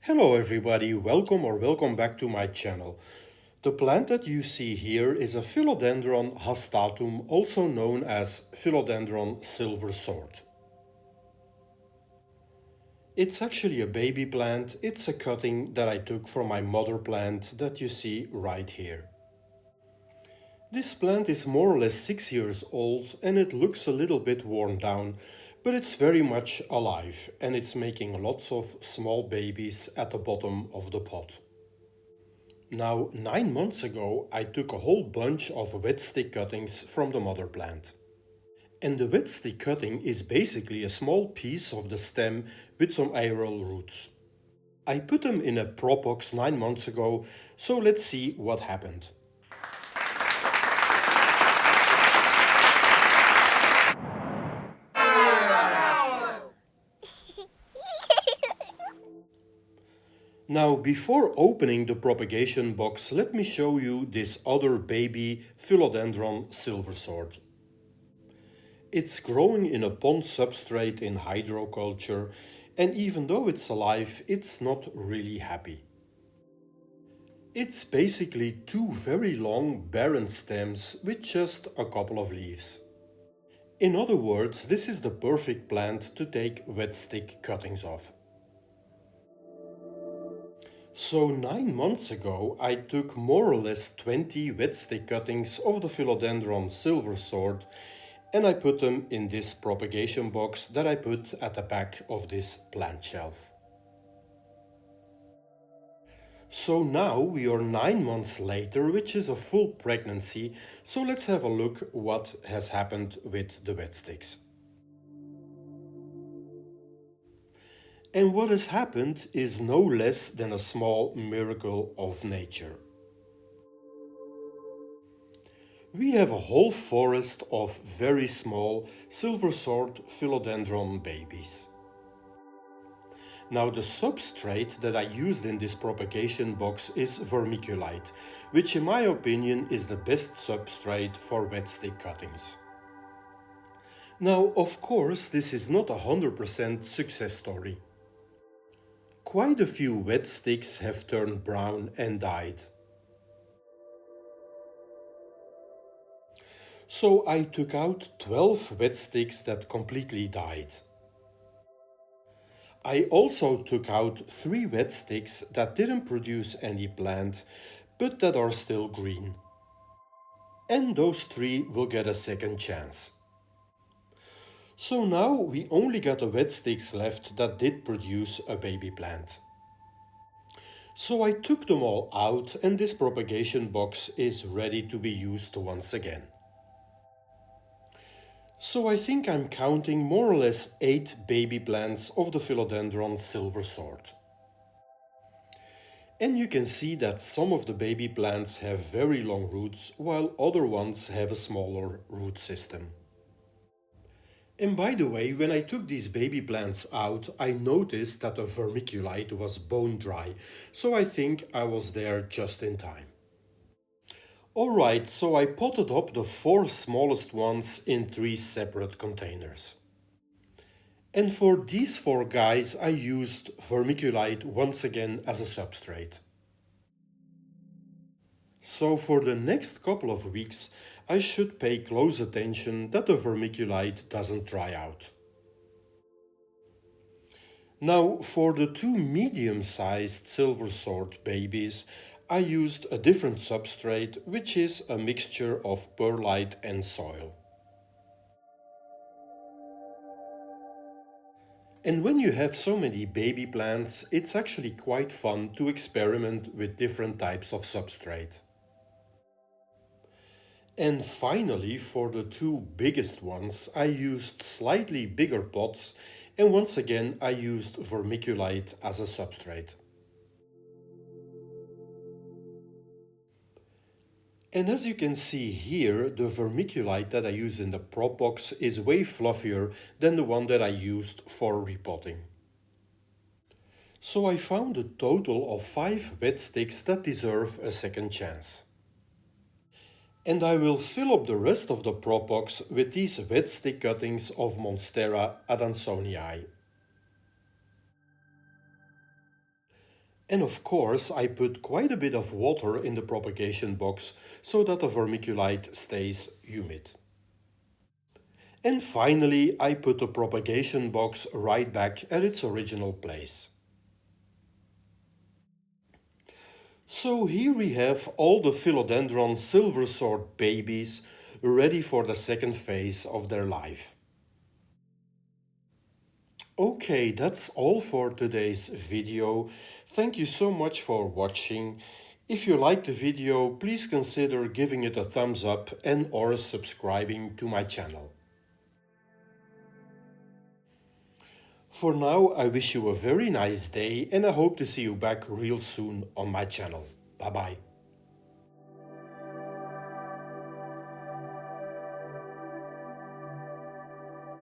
Hello everybody, welcome back to my channel. The plant that you see here is a Philodendron Hastatum, also known as Philodendron Silver Sword. It's actually a baby plant. It's a cutting that I took from my mother plant that you see right here. This plant is more or less 6 years old and it looks a little bit worn down, but it's very much alive and it's making lots of small babies at the bottom of the pot. Now, 9 months ago, I took a whole bunch of wet stick cuttings from the mother plant. And the wet stick cutting is basically a small piece of the stem with some aerial roots. I put them in a prop box 9 months ago, so let's see what happened. Now, before opening the propagation box, let me show you this other baby Philodendron Silver Sword. It's growing in a pond substrate in hydroculture, and even though it's alive, it's not really happy. It's basically two very long barren stems with just a couple of leaves. In other words, this is the perfect plant to take wet stick cuttings off. So 9 months ago, I took more or less 20 wet stick cuttings of the Philodendron Silver Sword and I put them in this propagation box that I put at the back of this plant shelf. So now we are 9 months later, which is a full pregnancy, so let's have a look what has happened with the wet sticks. And what has happened is no less than a small miracle of nature. We have a whole forest of very small silver sword philodendron babies. Now the substrate that I used in this propagation box is vermiculite, which in my opinion is the best substrate for wet stick cuttings. Now of course this is not a 100% success story. Quite a few wet sticks have turned brown and died. So I took out 12 wet sticks that completely died. I also took out 3 wet sticks that didn't produce any plant, but that are still green. And those 3 will get a second chance. So now we only got the wet sticks left that did produce a baby plant. So I took them all out and this propagation box is ready to be used once again. So I think I'm counting more or less 8 baby plants of the Philodendron Silver Sword. And you can see that some of the baby plants have very long roots while other ones have a smaller root system. And by the way, when I took these baby plants out, I noticed that the vermiculite was bone dry, so I think I was there just in time. Alright, so I potted up the 4 smallest ones in 3 separate containers. And for these 4 guys I used vermiculite once again as a substrate. So for the next couple of weeks I should pay close attention that the vermiculite doesn't dry out. Now for the 2 medium-sized silver sword babies I used a different substrate, which is a mixture of perlite and soil. And when you have so many baby plants, it's actually quite fun to experiment with different types of substrate. And finally, for the 2 biggest ones, I used slightly bigger pots, and once again I used vermiculite as a substrate. And as you can see here, the vermiculite that I used in the prop box is way fluffier than the one that I used for repotting. So I found a total of 5 wet sticks that deserve a second chance. And I will fill up the rest of the prop box with these wet stick cuttings of Monstera adansonii. And of course, I put quite a bit of water in the propagation box so that the vermiculite stays humid. And finally, I put the propagation box right back at its original place. So here we have all the Philodendron Silver Sword babies ready for the second phase of their life. Okay, that's all for today's video. Thank you so much for watching. If you liked the video, please consider giving it a thumbs up and or subscribing to my channel. For now, I wish you a very nice day and I hope to see you back real soon on my channel. Bye bye.